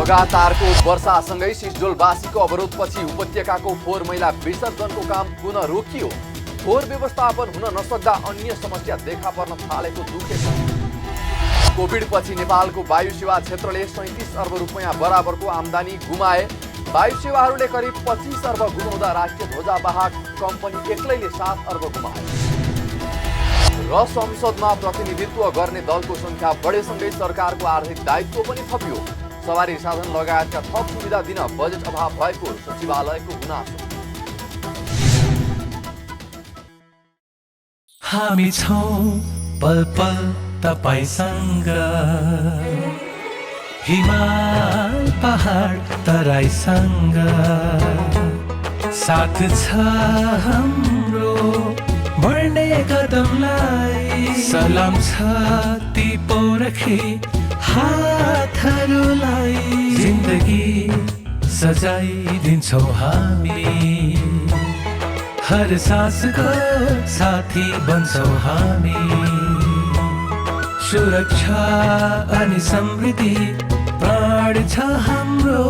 लगातारको वर्षासँगै सिस्डोलवासीको अवरोधपछि उपत्यकाको फोहोर मैला विसर्जनको काम पुनः रोकियो। फोहोर व्यवस्थापन हुन नसक्दा अन्य समस्या देखा पर्न थालेको दुखेछ। कोभिडपछि नेपालको वायु सेवा क्षेत्रले 37 अर्ब रुपैयाँ बराबरको आम्दानी गुमाए। वायु सेवाहरूले करिब 25 अर्ब गुमाउँदा राष्ट्रिय ध्वजावाहक कम्पनी एक्लैले 7 अर्ब गुमाए। र संसदमा प्रतिनिधित्व गर्ने दलको संख्या बढेसँगै सरकारको आर्थिक दायित्व पनि थपियो। सवारी साधन लगायतका थप सुविधा दिन बजेट अभाव भएको सचिवालयको गुनासो। हामी छौं पल पल तपाईसँग, हिमाल पहाड तराईसँग, साथ छ हाम्रो बढ्ने कदमलाई। सलाम छ ती पोरखी हातहरूलाई, जिन्दगी सजाइदिन्छौँ हामी, हर सासको साथी बन्छौँ हामी। सुरक्षा अनि समृद्धि प्राण छ हाम्रो,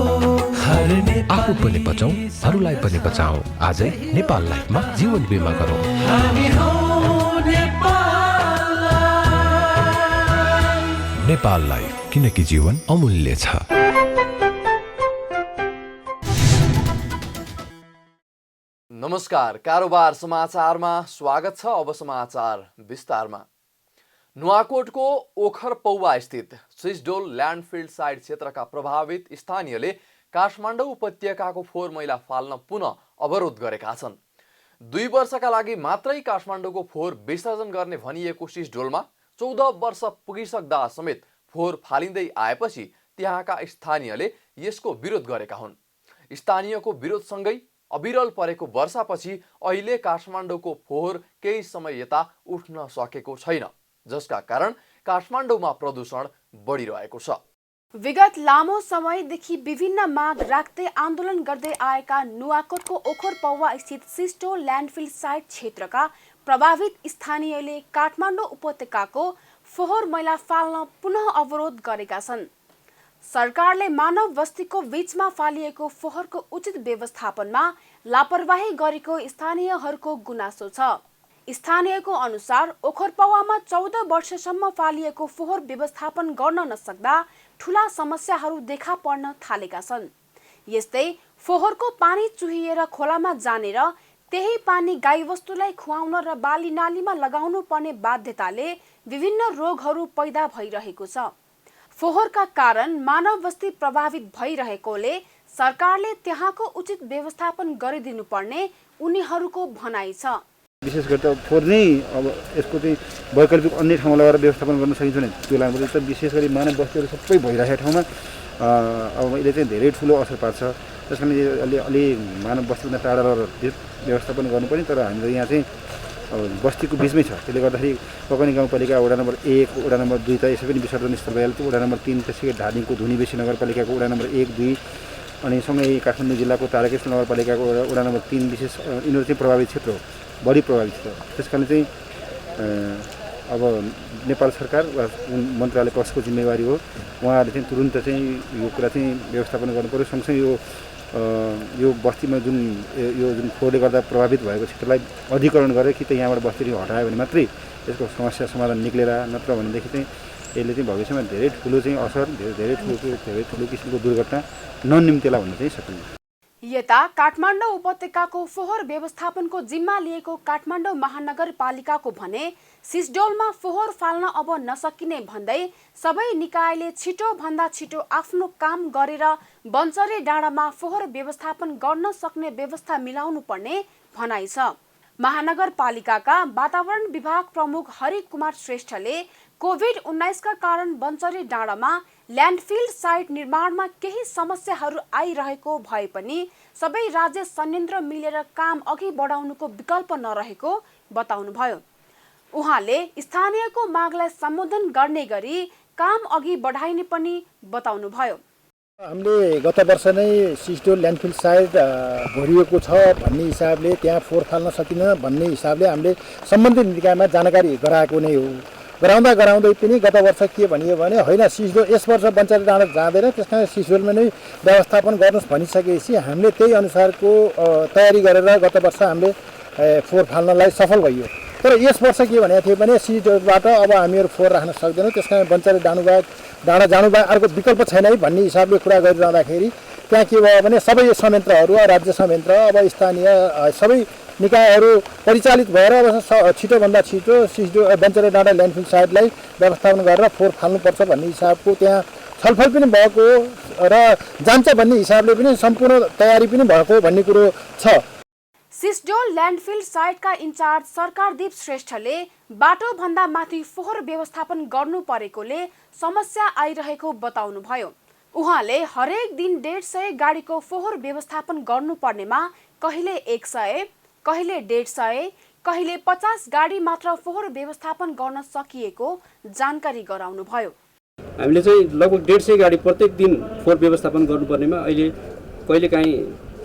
हर आफू पनि बचौँ अरूलाई पनि बचाऊ। आजै नेपाल लाइफमा जीवन बिमा गरौँ। हामी हौं नेपाल लाइफ। नेपाल लाइफ, किनकि जीवन अमूल्य छ। नमस्कार, कारोबार समाचारमा स्वागत छ। अब समाचार विस्तारमा। नुवाकोटको ओखर पौवा स्थित सिस्डोल ल्यान्डफिल्ड साइट क्षेत्रका प्रभावित स्थानीयले काठमाडौँ उपत्यकाको फोहोर मैला फाल्न पुनः अवरोध गरेका छन्। 2 वर्षका लागि मात्रै काठमाडौँको फोहोर विसर्जन गर्ने भनिएको सिस्डोलमा 14 वर्ष पुगिसक्दा समेत फोहोर फालिँदै आएपछि त्यहाँका स्थानीयले यसको विरोध गरेका हुन्। स्थानीयको विरोधसँगै अविरल परेको वर्षापछि अहिले काठमाडौँको फोहोर केही समय यता उठ्न सकेको छैन, जसका कारण काठमाडौँमा प्रदूषण बढिरहेको छ। विगत लामो समयदेखि विभिन्न माग राख्दै आन्दोलन गर्दै आएका नुवाकोटको ओखर पौवा स्थित सिस्डोल ल्यान्डफिल्ड साइट क्षेत्रका प्रभावित स्थानीयले काठमाडौँ उपत्यकाको फोहोर मैला फाल्न पुनः अवरोध गरेका छन्। सरकारले मानव बस्तीको बीचमा फालिएको फोहोरको उचित व्यवस्थापनमा लापरवाही गरेको स्थानीयहरूको गुनासो छ। स्थानीयको अनुसार ओखरपौवामा 14 वर्षसम्म फालिएको फोहोर व्यवस्थापन गर्न नसक्दा ठूला समस्याहरू देखा पर्न थालेका छन्। यस्तै फोहोरको पानी चुहिएर खोलामा जानेर त्यही पानी गाईवस्तुलाई खुवाउन र बाली नालीमा लगाउनु पर्ने बाध्यताले विभिन्न रोगहरू पैदा भइरहेको छ। फोहोरका कारण मानव बस्ती प्रभावित भइरहेकोले सरकारले त्यहाँको उचित व्यवस्थापन गरिदिनु पर्ने उनीहरूको भनाइ छ। विशेष गरी त फोहोर नै अब यसको चाहिँ वैकल्पिक अन्य ठाउँमा लगाएर व्यवस्थापन गर्न सकिन्छ भने त्यो लाग्नु त विशेष गरी मानव बस्तीहरू सबै भइरहेको ठाउँमा अब यसले चाहिँ धेरै ठुलो असर पार्छ। त्यस कारण अलि मानव बस्तीभन्दा टाढा रहेर व्यवस्थापन गर्नुपर्ने, तर हाम्रो यहाँ चाहिँ अब बस्तीको बिचमै छ। त्यसले गर्दाखेरि पकनी गाउँपालिका वडा नम्बर 1, वडा नम्बर 2 त यसै पनि विसर्जन स्थल भइहाल्छ। वडा नम्बर 3 त्यसै धादिङको धुनीबेसी नगरपालिकाको वडा नम्बर 1, 2 अनि सँगै काठमाडौँ जिल्लाको तारकेश्वर नगरपालिकाको वडा नम्बर 3 विशेष यिनीहरू चाहिँ प्रभावित क्षेत्र हो, बढी प्रभावित छ। त्यस कारण चाहिँ अब नेपाल सरकार वा मन्त्रालय पक्षको जिम्मेवारी हो, उहाँहरूले चाहिँ तुरुन्त चाहिँ यो कुरा चाहिँ व्यवस्थापन गर्नुपर्यो। सँगसँगै यो बस्तीमा जुन फोहोरले गर्दा प्रभावित भएको क्षेत्रलाई अधिकरण गरेर कि त यहाँबाट बस्तीहरू हटायो भने मात्रै यसको समस्या समाधान निक्लेर, नत्र भनेदेखि चाहिँ यसले चाहिँ भविष्यमा धेरै ठुलो चाहिँ असर, धेरै ठुलो किसिमको दुर्घटना ननिम्तेला भन्न चाहिँ सकिन्छ। यता काठमाडौँ उपत्यकाको फोहोर व्यवस्थापनको जिम्मा लिएको काठमाडौँ महानगरपालिकाको भने सिस्डोलमा फोहोर फाल्न अब नसकिने भन्दै सबै निकायले छिटो भन्दा छिटो आफ्नो काम गरेर बन्चरे डाँडामा फोहोर व्यवस्थापन गर्न सक्ने व्यवस्था मिलाउनु पर्ने भनाइ छ। महानगरपालिकाका वातावरण विभाग प्रमुख हरि कुमार श्रेष्ठले कोभिड-19 का कारण बन्चरे डाँडामा ल्यान्डफिल्ड साइट निर्माणमा केही समस्याहरू आइरहेको भए पनि सबै राज्य संयन्त्र मिलेर काम अघि बढाउनुको विकल्प नरहेको बताउनुभयो। उहाँले स्थानीयको मागलाई सम्बोधन गर्ने गरी काम अघि बढाइने पनि बताउनुभयो। हामीले गत वर्ष नै सिस्डोल ल्यान्डफिल्ड साइट भरिएको छ भन्ने हिसाबले त्यहाँ फोहोर फाल्न सकिन भन्ने हिसाबले हामीले सम्बन्धित निकायमा जानकारी गराएको नै हो गराउँदै पनि गत वर्ष के भनियो भने होइन सिस्डोल यस वर्ष बञ्चारी डाँडा जाँदैन, त्यस कारण सिस्डोलमा नै व्यवस्थापन गर्नुहोस् भनिसकेपछि हामीले त्यही अनुसारको तयारी गरेर गत वर्ष हामीले फोहोर फाल्नलाई सफल भइयो। तर यस वर्ष के भनेको थियो भने सिस्डोलबाट अब हामीहरू फोहोर राख्न सक्दैनौँ, त्यस कारण बञ्चारी डाँडा जानुबाहेक अर्को विकल्प छैन है भन्ने हिसाबले कुरा गरिरहँदाखेरि त्यहाँ के भयो भने सबै संयन्त्रहरू, राज्य संयन्त्र, अब स्थानीय सबै निकायहरू परिचालित भएर अब छिटोभन्दा छिटो बञ्चारी डाँडा ल्यान्डफिल साइटलाई व्यवस्थापन गरेर फोहोर फाल्नुपर्छ भन्ने हिसाबको त्यहाँ छलफल पनि भएको र जान्छ भन्ने हिसाबले पनि सम्पूर्ण तयारी पनि भएको भन्ने कुरो छ। सिस्डोल ल्यान्डफिल साइटका इन्चार्ज सरकारदीप श्रेष्ठले बाटोभन्दा माथि फोहोर व्यवस्थापन गर्नु परेकोले समस्या आइरहेको बताउनुभयो। उहाँले हरेक दिन 150 गाडीको फोहोर व्यवस्थापन गर्नुपर्नेमा कहिले 100, कहिले 150, कहिले 50 गाडी मात्र फोहोर व्यवस्थापन गर्न सकिएको जानकारी गराउनुभयो। हामीले चाहिँ लगभग 150 गाडी प्रत्येक दिन फोहोर व्यवस्थापन गर्नुपर्नेमा अहिले कहिलेकाहीँ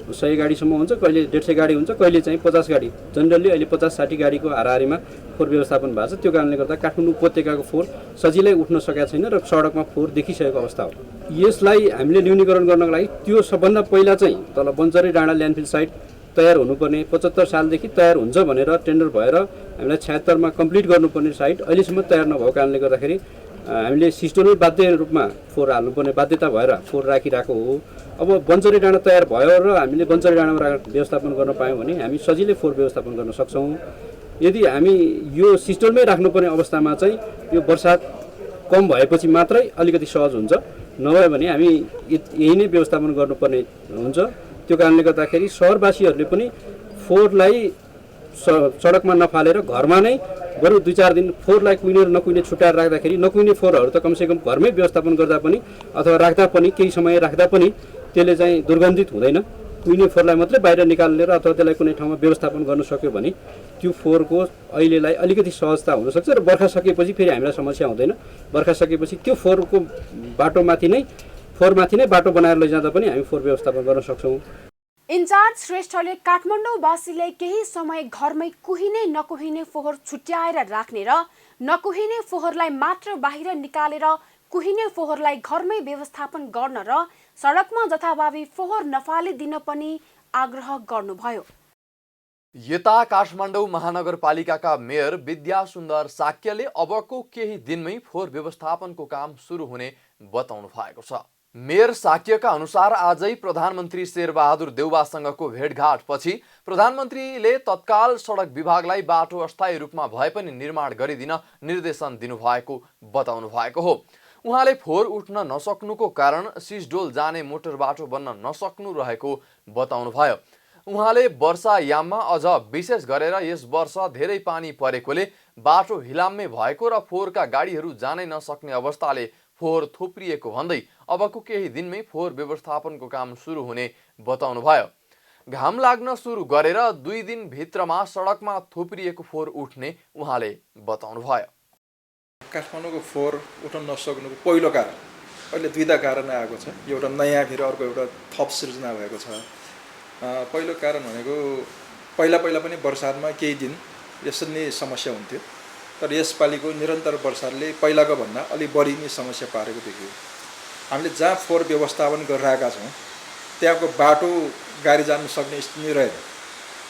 100 गाडीसम्म हुन्छ, कहिले 150 गाडी हुन्छ, कहिले चाहिँ 50 गाडी, जनरली अहिले 50-60 गाडीको हाराहारीमा फोहोर व्यवस्थापन भएको छ। त्यो कारणले गर्दा काठमाडौँ उपत्यकाको फोहोर सजिलै उठ्न सकेका छैन र सडकमा फोहोर देखिसकेको अवस्था हो। यसलाई हामीले न्यूनीकरण गर्नको लागि त्यो सबभन्दा पहिला चाहिँ तल बञ्चारी डाँडा ल्यान्डफिल साइट तयार हुनुपर्ने 75 सालदेखि तयार हुन्छ भनेर टेन्डर भएर हामीलाई 76 मा कम्प्लिट गर्नुपर्ने साइट अहिलेसम्म तयार नभएको कारणले गर्दाखेरि हामीले सिस्टोलमै बाध्य रूपमा फोहोर हाल्नुपर्ने बाध्यता भएर फोहोर राखिरहेको हो। अब बञ्चारी डाँडा तयार भयो र हामीले बञ्चारी डाँडामा व्यवस्थापन गर्न पायौँ भने हामी सजिलै फोहोर व्यवस्थापन गर्न सक्छौँ। यदि हामी यो सिस्टोलमै राख्नुपर्ने अवस्थामा चाहिँ यो बर्सात कम भएपछि मात्रै अलिकति सहज हुन्छ, नभए भने हामी यही नै व्यवस्थापन गर्नुपर्ने हुन्छ। त्यो कारणले गर्दाखेरि सहरवासीहरूले पनि फोहोरलाई सडकमा नफालेर घरमा नै बरु 2-4 दिन फोहोरलाई कुहिने र नकुहिने छुट्याएर राख्दाखेरि नकुहिने फोहोरहरू त कमसेकम घरमै व्यवस्थापन गर्दा पनि अथवा राख्दा पनि केही समय राख्दा पनि त्यसले चाहिँ दुर्गन्धित हुँदैन। कुहिने फोहोरलाई मात्रै बाहिर निकालेर अथवा त्यसलाई कुनै ठाउँमा व्यवस्थापन गर्न सक्यो भने त्यो फोहोरको अहिलेलाई अलिकति सहजता हुनसक्छ र बर्खा सकेपछि फेरि हामीलाई समस्या हुँदैन। बर्खा सकेपछि त्यो फोहोरमाथि नै बाटो बनाएर लैजाँदा पनि हामी फोहोर व्यवस्थापन गर्न सक्छौँ। इन्चार्ज श्रेष्ठले काठमाडौँवासीलाई केही समय घरमै कुहिने नकुहिने फोहोर छुट्याएर राख्ने र नकुहिने फोहोरलाई मात्र बाहिर निकालेर कुहिने फोहोरलाई घरमै व्यवस्थापन गर्न र सडकमा जथाभावी फोहोर नफालिदिन पनि आग्रह गर्नुभयो। यता काठमाडौँ महानगरपालिकाका मेयर विद्या सुन्दर साक्यले अबको केही दिनमै फोहोर व्यवस्थापनको काम सुरु हुने बताउनु भएको छ। मेयर साक्यका अनुसार आजै प्रधानमन्त्री शेरबहादुर देउवासँगको भेटघाट पछि प्रधानमन्त्रीले तत्काल सडक विभागलाई बाटो अस्थायी रूपमा भए पनि निर्माण गरिदिन निर्देशन दिनुभएको बताउनु भएको हो। उहाँले फोहोर उठ्न नसक्नुको कारण सिस्डोल जाने मोटर बाटो बन्न नसक्नु रहेको बताउनुभयो। उहाँले वर्षायाममा अझ विशेष गरेर यस वर्ष धेरै पानी परेकोले बाटो हिलाम्मे भएको र फोहोरका गाडीहरू जानै नसक्ने अवस्थाले फोहोर थोप्रिएको भन्दै अबको केही दिनमै फोहोर व्यवस्थापनको काम सुरु हुने बताउनुभयो। घाम लाग्न सुरु गरेर 2 दिन भित्रमा सडकमा थोप्रिएको फोहोर उठ्ने उहाँले बताउनुभयो। काठमाडौँको फोहोर उठ्न नसक्नुको पहिलो कारण अहिले 2 कारण आएको छ। एउटा नयाँ फेरि अर्को एउटा थप सृजना भएको छ। पहिलो कारण भनेको पहिला पनि बर्सातमा केही दिन यसरी नै समस्या हुन्थ्यो, तर यसपालिको निरन्तर वर्षाले पहिलाको भन्दा अलि बढी नै समस्या पारेको देखियो। हामीले जहाँ फोहोर व्यवस्थापन गरिरहेका छौँ त्यहाँको बाटो गाडी जान सक्ने स्थिति नै रहेन।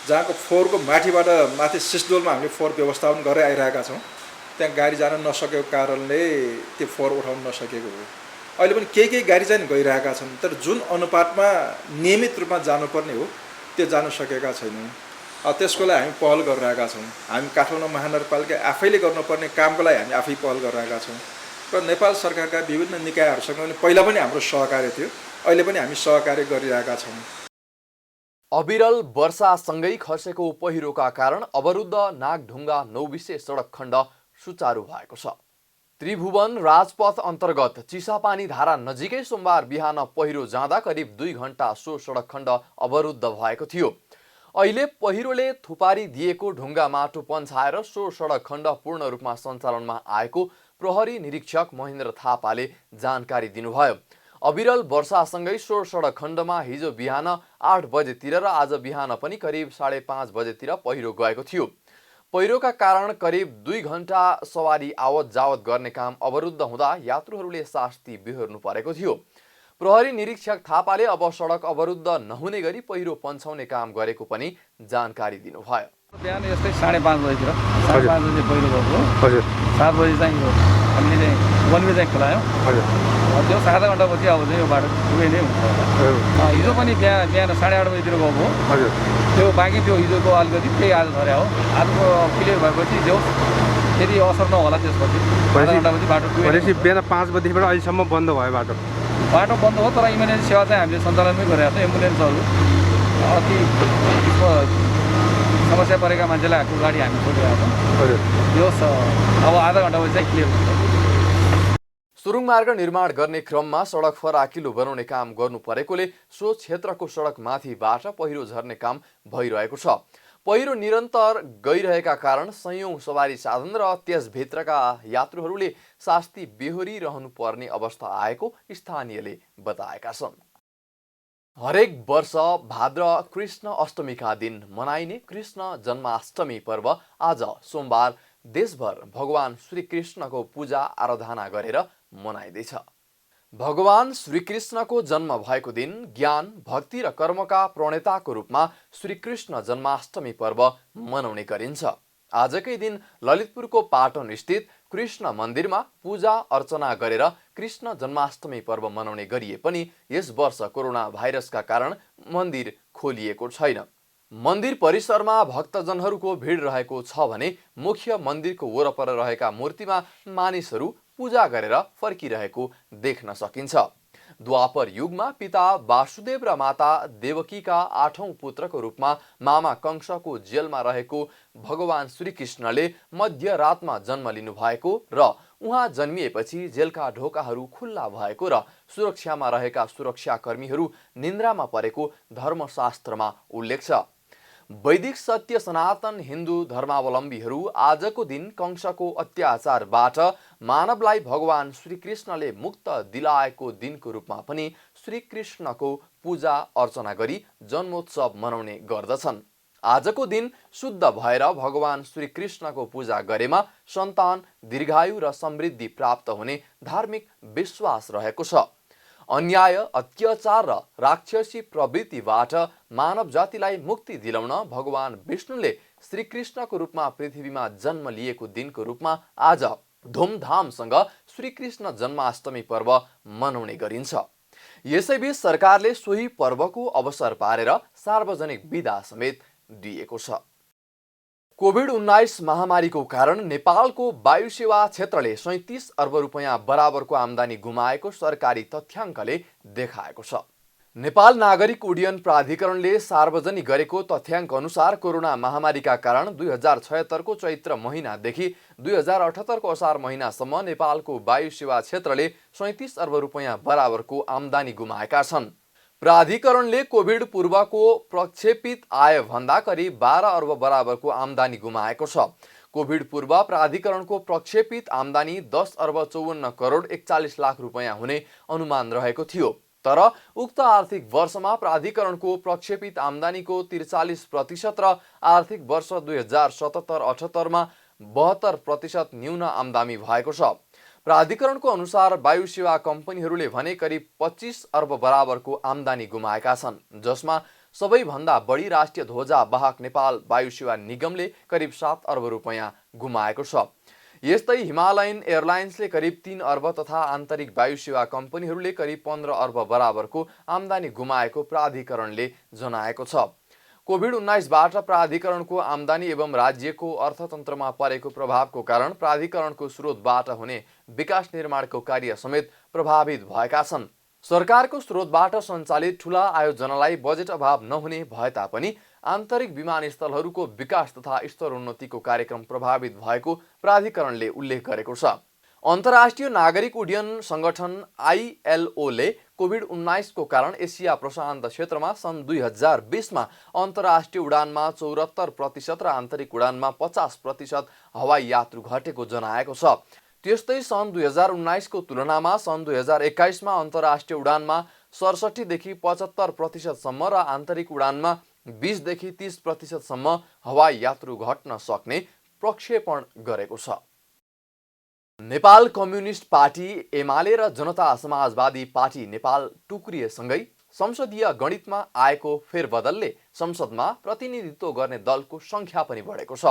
जहाँको फोहोरको माथि सिस्डोलमा हामीले फोहोर व्यवस्थापन गरेर आइरहेका छौँ त्यहाँ गाडी जान नसकेको कारणले त्यो फोहोर उठाउन नसकेको हो। अहिले पनि केही गाडी चाहिँ गइरहेका छन्, तर जुन अनुपातमा नियमित रूपमा जानुपर्ने हो त्यो जान सकेका छैनौँ। त्यसको लागि हामी पहल गरिरहेका छौँ। हामी काठमाडौँ महानगरपालिका आफैले गर्नुपर्ने कामको लागि हामी आफै पहल गरिरहेका छौँ र नेपाल सरकारका विभिन्न निकायहरूसँग पनि पहिला पनि हाम्रो सहकार्य थियो, अहिले पनि हामी सहकार्य गरिरहेका छौँ। अविरल वर्षासँगै खसेको पहिरोका कारण अवरुद्ध नागढुङ्गा नौबिसे सडक खण्ड सुचारू भएको छ। त्रिभुवन राजपथ अन्तर्गत चिसापानी धारा नजिकै सोमबार बिहान पहिरो जाँदा करिब 2 घण्टा सो सडक खण्ड अवरुद्ध भएको थियो। अहिले पहिरोले थुपारी दिएको ढुङ्गा माटो पन्छाएर सो सडक खण्ड पूर्ण रूपमा सञ्चालनमा आएको प्रहरी निरीक्षक महेन्द्र थापाले जानकारी दिनुभयो। अविरल वर्षासँगै सो सडक खण्डमा हिजो बिहान 8 बजेतिर र आज बिहान पनि करिब 5:30 बजेतिर पहिरो गएको थियो। पहिरोका कारण करिब 2 घण्टा सवारी आवत जावत गर्ने काम अवरुद्ध हुँदा यात्रुहरूले शास्ति बिहोर्नु परेको थियो। प्रहरी निरीक्षक थापाले अब सडक अवरुद्ध नहुने गरी पहिरो पन्छाउने काम गरेको पनि जानकारी दिनुभयो। बिहान यस्तै 5:30 बजीतिर 5:30 बजे पहिरो गएको। हजुर 7 बजी चाहिँ हामीले चाहिँ वनवे चाहिँ खोलायौँ। हजुर त्यो 7 घण्टापछि अब चाहिँ यो बाटो पुगै नै हुन्छ होला। हिजो पनि बिहान 8:30 बजीतिर गएको। हजुर त्यो बाँकी त्यो हिजोको अलिकति त्यही आज धर्या हो। आजको क्लियर भएपछि जो फेरि असर नहोला त्यसपछि 7 घण्टापछि बाटो पुग्यो। भनेपछि बिहान 5 बजीबाट अहिलेसम्म बन्द भयो बाटो बन्द हो। तर इमर्जेन्सी सेवा चाहिँ हामीले सञ्चालनमै गरिरहेको छ। एम्बुलेन्सहरू अति समस्या परेका मान्छेलाई गाडी हामी छोडिरहेको छौँ। यो अब आधा घण्टापछि चाहिँ क्लियर हुन्छ। सुरुङ मार्ग निर्माण गर्ने क्रममा सडक फराकिलो बनाउने काम गर्नु परेकोले सो क्षेत्रको सडकमाथिबाट पहिरो झर्ने काम भइरहेको छ। पहिरो निरन्तर गइरहेका कारण सयौं सवारी साधन र त्यसभित्रका यात्रुहरूले शास्ति बेहोरिरहनु पर्ने अवस्था आएको स्थानीयले बताएका छन्। हरेक वर्ष भाद्र कृष्ण अष्टमीका दिन मनाइने कृष्ण जन्माष्टमी पर्व आज सोमबार देशभर भगवान श्री कृष्णको पूजा आराधना गरेर मनाइँदैछ। भगवान श्रीकृष्णको जन्म भएको दिन ज्ञान भक्ति र कर्मका प्रणेताको रूपमा श्रीकृष्ण जन्माष्टमी पर्व मनाउने गरिन्छ। आजकै दिन ललितपुरको पाटन स्थित कृष्ण मन्दिरमा पूजा अर्चना गरेर कृष्ण जन्माष्टमी पर्व मनाउने गरिए पनि यस वर्ष कोरोना भाइरसका कारण मन्दिर खोलिएको छैन। मन्दिर परिसरमा भक्तजनहरूको भिड रहेको छ भने मुख्य मन्दिरको वरपर रहेका मूर्तिमा मानिसहरू पूजा गरेर फर्किरहेको देख्न सकिन्छ। द्वापर युगमा पिता वासुदेव र माता देवकीका 8औं पुत्रको रूपमा मामा कंसको जेलमा रहेको भगवान श्रीकृष्णले मध्यरातमा जन्म लिनु भएको र उहाँ जन्मिएपछि जेलका ढोकाहरू खुल्ला भएको र सुरक्षामा रहेका सुरक्षाकर्मीहरू निन्द्रामा परेको धर्मशास्त्रमा उल्लेख छ। वैदिक सत्य सनातन हिन्दू धर्मावलम्बीहरू आजको दिन कंसको अत्याचारबाट मानवलाई भगवान श्रीकृष्णले मुक्त दिलाएको दिनको रूपमा पनि श्रीकृष्णको पूजा अर्चना गरी जन्मोत्सव मनाउने गर्दछन्। आजको दिन शुद्ध भएर भगवान श्रीकृष्णको पूजा गरेमा सन्तान दीर्घायु र समृद्धि प्राप्त हुने धार्मिक विश्वास रहेको छ। अन्याय अत्याचार र राक्षसी प्रवृत्तिबाट मानव जातिलाई मुक्ति दिलाउन भगवान विष्णुले श्रीकृष्णको रूपमा पृथ्वीमा जन्म लिएको दिनको रूपमा आज धुमधामसँग श्रीकृष्ण जन्माष्टमी पर्व मनाउने गरिन्छ। यसैबीच सरकारले सोही पर्वको अवसर पारेर सार्वजनिक बिदा समेत दिएको छ। कोभिड-19 महामारीको कारण नेपालको वायु सेवा क्षेत्रले 37 अर्ब रुपैयाँ बराबरको आम्दानी गुमाएको सरकारी तथ्याङ्कले देखाएको छ। नेपाल नागरिक उड्डयन प्राधिकरणले सार्वजनिक गरेको तथ्याङ्क अनुसार कोरोना महामारीका कारण 2076 को चैत्र महिनादेखि 2078 को असार महिनासम्म नेपालको वायु सेवा क्षेत्रले 37 अर्ब रुपैयाँ बराबरको आम्दानी गुमाएका छन्। प्राधिकरणले कोभिड पूर्वको प्रक्षेपित आय भन्दा करिब 12 अर्ब बराबरको आम्दानी गुमाएको छ। कोभिड पूर्व प्राधिकरणको प्रक्षेपित आम्दानी 10 अर्ब 54 करोड 41 लाख रुपैयाँ हुने अनुमान रहेको थियो। तर उक्त आर्थिक वर्षमा प्राधिकरणको प्रक्षेपित आम्दानीको 43% र आर्थिक वर्ष 2077-78 मा 72% न्यून आम्दानी भएको छ। प्राधिकरणको अनुसार वायु सेवा कम्पनीहरूले भने करिब 25 अर्ब बराबरको आम्दानी गुमाएका छन्, जसमा सबैभन्दा बढी राष्ट्रिय ध्वजा वाहक नेपाल वायु सेवा निगमले करिब 7 अर्ब रुपैयाँ गुमाएको छ। यस्तै हिमालयन एयरलाइन्सले करिब 3 अर्ब तथा आन्तरिक वायु सेवा कम्पनीहरूले करिब 15 अर्ब बराबरको आम्दानी गुमाएको प्राधिकरणले जनाएको छ। कोभिड-19बाट प्राधिकरणको आम्दानी एवं राज्यको अर्थतन्त्रमा परेको प्रभावको कारण प्राधिकरणको स्रोतबाट हुने विकास निर्माणको कार्य समेत प्रभावित भएका छन्। सरकारको स्रोतबाट सञ्चालित ठूला आयोजनालाई बजेट अभाव नहुने भए तापनि आन्तरिक विमानस्थलहरूको विकास तथा स्तरोन्नतिको कार्यक्रम प्रभावित भएको प्राधिकरणले उल्लेख गरेको छ। अन्तर्राष्ट्रिय नागरिक उड्डयन संगठन ILO-ले कोभिड-19 को कारण एसिया प्रशान्त क्षेत्रमा सन् 2020 मा अन्तर्राष्ट्रिय उडानमा 74% र आन्तरिक उडानमा 50% हवाई यात्रु घटेको जनाएको छ। त्यस्तै सन् 2019 को तुलनामा सन् 2021 मा अन्तर्राष्ट्रिय उडानमा 67 देखि 75% सम्म र आन्तरिक उडानमा 20 देखि 30% सम्म हवाई यात्रु घट्न सक्ने प्रक्षेपण गरेको छ। नेपाल कम्युनिस्ट पार्टी एमाले र जनता समाजवादी पार्टी नेपाल टुक्रिएसँगै संसदीय गणितमा आएको फेरबदलले संसदमा प्रतिनिधित्व गर्ने दलको संख्या पनि बढेको छ,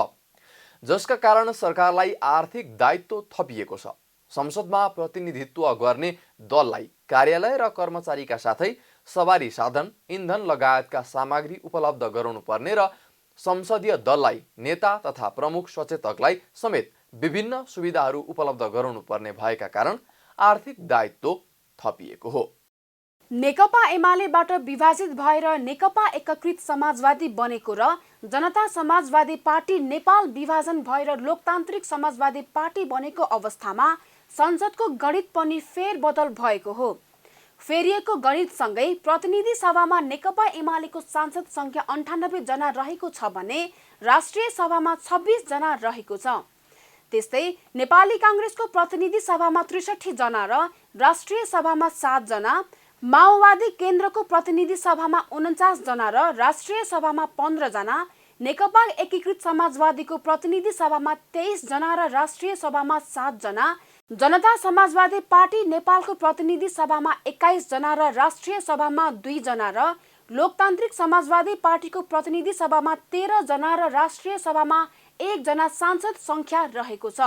जसका कारण सरकारलाई आर्थिक दायित्व थपिएको छ। संसदमा प्रतिनिधित्व गर्ने दललाई कार्यालय र कर्मचारीका साथै सवारी साधन, इन्धन लगायतका सामग्री उपलब्ध गराउनुपर्ने र संसदीय दललाई नेता तथा प्रमुख सचेतकलाई समेत विभिन्न सुविधाहरू उपलब्ध गराउनुपर्ने भएका कारण आर्थिक दायित्व थपिएको हो। नेकपा एमालेबाट विभाजित भएर नेकपा एकीकृत समाजवादी बनेको र जनता समाजवादी पार्टी नेपाल विभाजन भएर लोकतान्त्रिक समाजवादी पार्टी बनेको अवस्थामा संसदको गणित पनि फेरबदल भएको हो। फेरिएको गणितसँगै प्रतिनिधि सभामा नेकपा एमालेको सांसद संख्या 98 जना रहेको छ भने राष्ट्रिय सभामा 26 जना रहेको छ। त्यस्तै नेपाली कांग्रेसको प्रतिनिधि सभामा 63 जना र राष्ट्रिय सभामा 7 जना, माओवादी केन्द्रको प्रतिनिधि सभामा 49 जना र राष्ट्रिय सभामा 15 जना, नेकपा एकीकृत समाजवादीको प्रतिनिधि सभामा 23 जना र राष्ट्रिय सभामा 7 जना, जनता समाजवादी पार्टी नेपालको प्रतिनिधि सभामा 21 जना र राष्ट्रिय सभामा 2 जना र लोकतान्त्रिक समाजवादी पार्टीको प्रतिनिधि सभामा 13 जना र राष्ट्रिय सभामा 1 जना सांसद संख्या रहेको छ।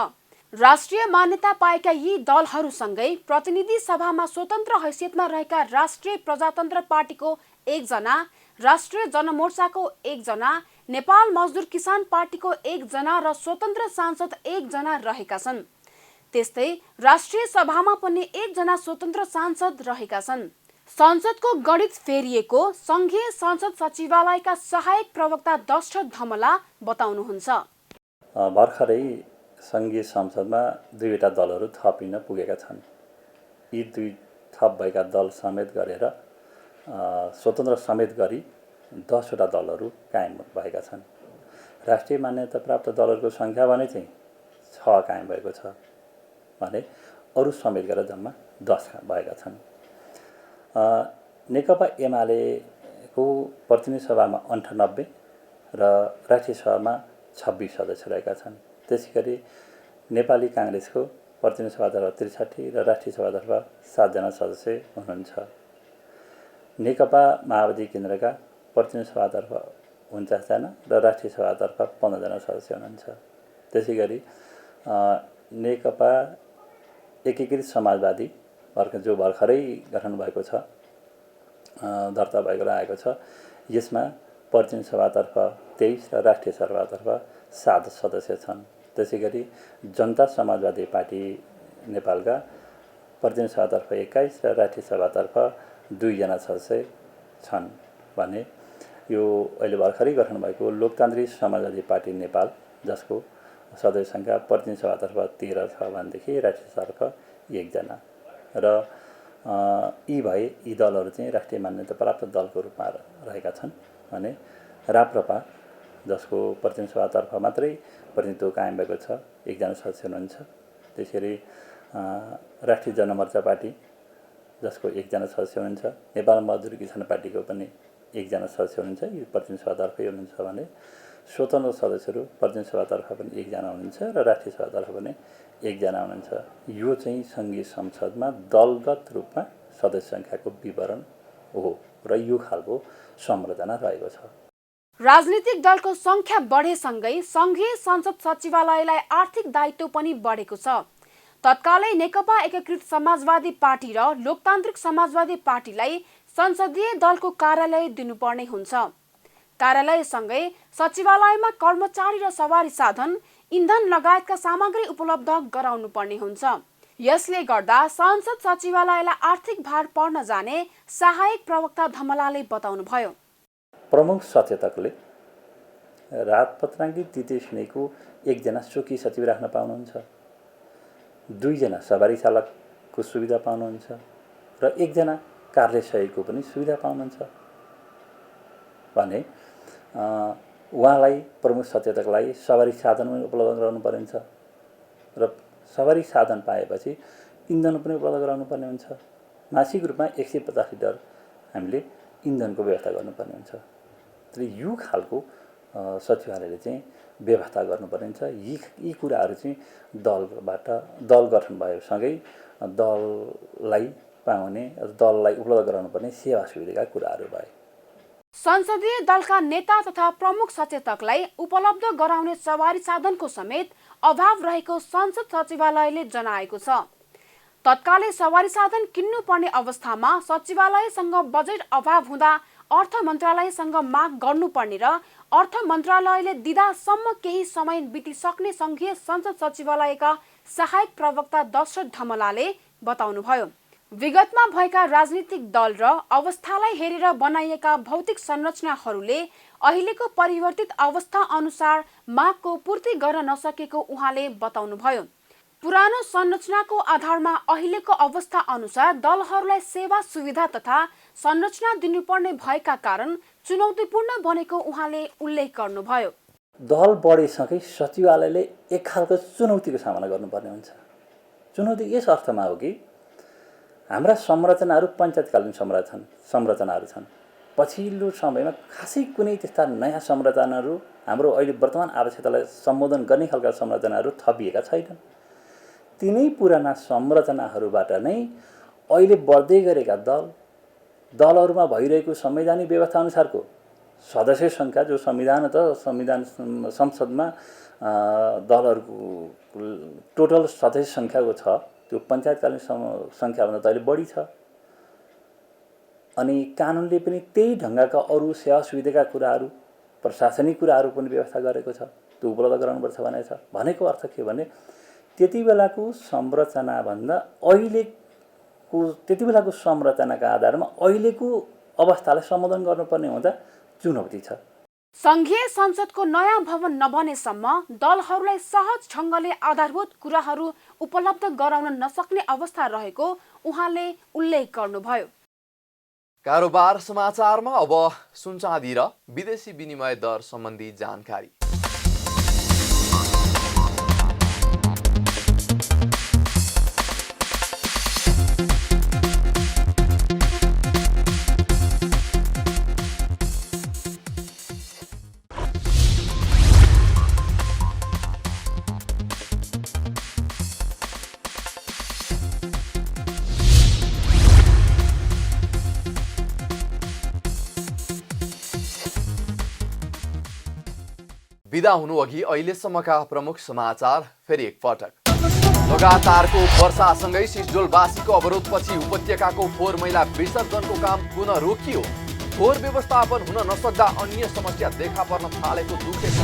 राष्ट्रिय मान्यता पाएका यी दलहरूसँगै प्रतिनिधि सभामा स्वतन्त्र हैसियतमा रहेका राष्ट्रिय प्रजातन्त्र पार्टीको 1 जना, राष्ट्रिय जनमोर्चाको 1 जना, नेपाल मजदुर किसान पार्टीको 1 जना र स्वतन्त्र सांसद 1 जना रहेका छन्। त्यस्तै राष्ट्रिय सभामा पनि 1 जना स्वतन्त्र सांसद रहेका छन्। संसदको गणित फेरिएको संघीय संसद सचिवालयका सहायक प्रवक्ता दशरथ धमला बताउनुहुन्छ। भर्खरै संघीय संसदमा 2वटा दलहरू थपिन पुगेका छन्। यी 2 थप भएका दल समेत गरेर स्वतन्त्र समेत गरी 10वटा दलहरू कायम भएका छन्। राष्ट्रिय मान्यता प्राप्त दलहरूको संख्या भने चाहिँ 6 कायम भएको छ भने अरू समेत गरेर जम्मा 10 भएका छन्। नेकपा एमालेको प्रतिनिधि सभामा 98 र राष्ट्रिय सभामा 26 सदस्य रहेका छन्। त्यसैगरी नेपाली कांग्रेसको प्रतिनिधि सभातर्फ 63 र राष्ट्रिय सभातर्फ 7 जना सदस्य हुनुहुन्छ। नेकपा माओवादी केन्द्रका प्रतिनिधि सभातर्फ 49 जना र राष्ट्रिय सभातर्फ 15 जना सदस्य हुनुहुन्छ। त्यसैगरी नेकपा एकीकृत समाजवादी जो भर्खरै गठन भएको छ, दर्ता भएको र आएको छ, यसमा प्रतिनिधि सभातर्फ 23 र राष्ट्रिय सभातर्फ 7 सदस्य छन्। त्यसैगरी जनता समाजवादी पार्टी नेपालका प्रतिनिधि सभातर्फ 21 र राष्ट्रिय सभातर्फ 2 जना सदस्य छन् भने यो अहिले भर्खरै गठन भएको लोकतान्त्रिक समाजवादी पार्टी नेपाल, जसको सदस्य संख्या प्रतिनिधि सभातर्फ 13 छ भनेदेखि राष्ट्रिय सभातर्फ 1 जना र यी दलहरू चाहिँ राष्ट्रिय मान्यता प्राप्त दलको रूपमा रहेका छन् भने राप्रपा, जसको प्रतिनिधि सभातर्फ मात्रै प्रतिनिधित्व कायम भएको छ, 1 जना सदस्य हुनुहुन्छ। त्यसरी राष्ट्रिय जनमोर्चा पार्टी, जसको 1 जना सदस्य हुनुहुन्छ, नेपाल मजदुर किसान पार्टीको पनि 1 जना सदस्य हुनुहुन्छ, यो प्रतिनिधि सभातर्फै हुनुहुन्छ भने स्वतन्त्र सदस्यहरू प्रतिनिधि सभातर्फ पनि 1 जना हुनुहुन्छ र राष्ट्रिय सभातर्फ पनि 1 जना हुनुहुन्छ। यो चाहिँ संघीय संसदमा दलगत रूपमा सदस्य संख्याको विवरण हो र यो खालको संरचना रहेको छ। राजनीतिक दलको संख्या बढेसँगै संघीय संसद सचिवालयलाई आर्थिक दायित्व पनि बढेको छ। तत्कालै नेकपा एकीकृत समाजवादी पार्टी र लोकतान्त्रिक समाजवादी पार्टीलाई संसदीय दलको कार्यालय दिनुपर्ने हुन्छ। कार्यालयसँगै सचिवालयमा कर्मचारी र सवारी साधन, इन्धन लगायतका सामग्री उपलब्ध गराउनु पर्ने हुन्छ। यसले गर्दा संसद सचिवालयलाई आर्थिक भार पर्न जाने सहायक प्रवक्ता धमलाले बताउनुभयो। प्रमुख सचेतकले राजपत्राङ्गी तृतीय श्रेणीको 1 जना सुकी सचिव राख्न पाउनुहुन्छ, 2 जना सवारी चालकको सुविधा पाउनुहुन्छ र 1 जना कार्य सहयोगको पनि सुविधा पाउनुहुन्छ भने उहाँलाई प्रमुख सचेतकलाई सवारी साधन पनि उपलब्ध गराउनु पर्ने हुन्छ र सवारी साधन पाएपछि इन्धन पनि उपलब्ध गराउनु पर्ने हुन्छ। मासिक रूपमा 150 लिटर हामीले इन्धनको व्यवस्था गर्नुपर्ने हुन्छ। तर यो खालको सचिवालयले चाहिँ व्यवस्था गर्नुपर्ने हुन्छ। यी कुराहरू चाहिँ दल गठन भएसँगै दललाई पाउने दललाई उपलब्ध गराउनुपर्ने सेवा सुविधाका कुराहरू भए। संसदीय दलका नेता तथा प्रमुख सचेतकलाई उपलब्ध गराउने सवारी साधनको समेत अभाव रहेको संसद सचिवालयले जनाएको छ। तत्कालै सवारी साधन किन्नुपर्ने अवस्थामा सचिवालयसँग बजेट अभाव हुँदा अर्थ मन्त्रालयसँग माग गर्नुपर्ने र अर्थ मन्त्रालयले दिदासम्म केही समय बितिसक्ने संघीय संसद सचिवालयका सहायक प्रवक्ता दशरथ धमलाले बताउनुभयो। विगतमा भएका राजनीतिक दल र अवस्थालाई हेरेर बनाइएका भौतिक संरचनाहरूले अहिलेको परिवर्तित अवस्था अनुसार मागको पूर्ति गर्न नसकेको उहाँले बताउनुभयो। पुरानो संरचनाको आधारमा अहिलेको अवस्था अनुसार दलहरूलाई सेवा सुविधा तथा संरचना दिनुपर्ने भएका कारण चुनौतीपूर्ण बनेको उहाँले उल्लेख गर्नुभयो। दल बढेसँगै सचिवालयले एक खालको चुनौतीको सामना गर्नुपर्ने हुन्छ। चुनौती यस अर्थमा हो कि हाम्रा संरचनाहरू पञ्चायतकालीन संरचनाहरू छन्। पछिल्लो समयमा खासै कुनै त्यस्ता नयाँ संरचनाहरू हाम्रो अहिले वर्तमान आवश्यकतालाई सम्बोधन गर्ने खालका संरचनाहरू थपिएका छैनन्। तिनै पुराना संरचनाहरूबाट नै अहिले बढ्दै गरेका दलहरूमा भइरहेको संवैधानिक व्यवस्था अनुसारको सदस्य सङ्ख्या जो संविधान संसदमा दलहरूको टोटल सदस्य सङ्ख्याको छ त्यो पञ्चायतकालीन सङ्ख्याभन्दा त अहिले बढी छ। अनि कानुनले पनि त्यही ढङ्गका अरू सेवा सुविधाका कुराहरू प्रशासनिक कुराहरू पनि व्यवस्था गरेको छ, त्यो उपलब्ध गराउनुपर्छ भनेको छ। भनेको अर्थ के भने त्यति बेलाको संरचनाभन्दा त्यति बेलाको संरचनाका आधारमा अहिलेको अवस्थालाई सम्बोधन गर्नुपर्ने हुँदा चुनौती छ। संघीय संसदको नयाँ भवन नबनेसम्म दलहरूलाई सहज ढङ्गले आधारभूत कुराहरू उपलब्ध गराउन नसक्ने अवस्था रहेको उहाँले उल्लेख गर्नुभयो। कारोबार समाचारमा अब सुनचाँदी र विदेशी विनिमय दर सम्बन्धी जानकारी। बिदा हुनु अघि अहिलेसम्मका प्रमुख समाचार फेरि एकपटक। लगातारको वर्षासँगै सिस्डोलवासीको अवरोधपछि उपत्यकाको फोहोर मैला विसर्जनको काम पुनः रोकियो। फोहोर व्यवस्थापन हुन नसक्दा अन्य समस्या देखा पर्न थालेको दुखेछ।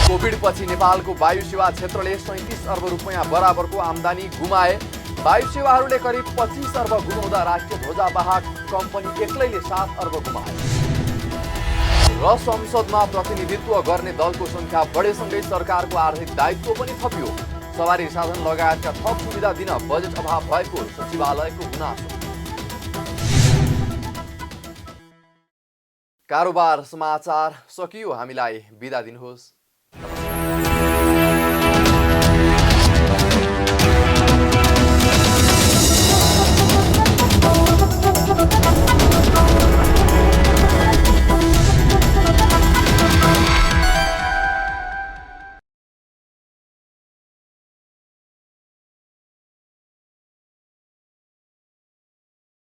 कोभिडपछि नेपालको वायु सेवा क्षेत्रले 37 अर्ब रुपैयाँ बराबरको आम्दानी गुमाए। वायु सेवाहरूले करिब 25 अर्ब गुमाउँदा राष्ट्रिय ध्वजावाहक कम्पनी एक्लैले 7 अर्ब गुमाए। र संसदमा प्रतिनिधित्व गर्ने दलको संख्या बढेसँगै सरकारको आर्थिक दायित्व पनि थपियो। सवारी साधन लगायतका थप सुविधा दिन बजेट अभाव भएको सचिवालयको गुनासो। कारोबार समाचार सकियो, हामीलाई बिदा दिनुहोस्।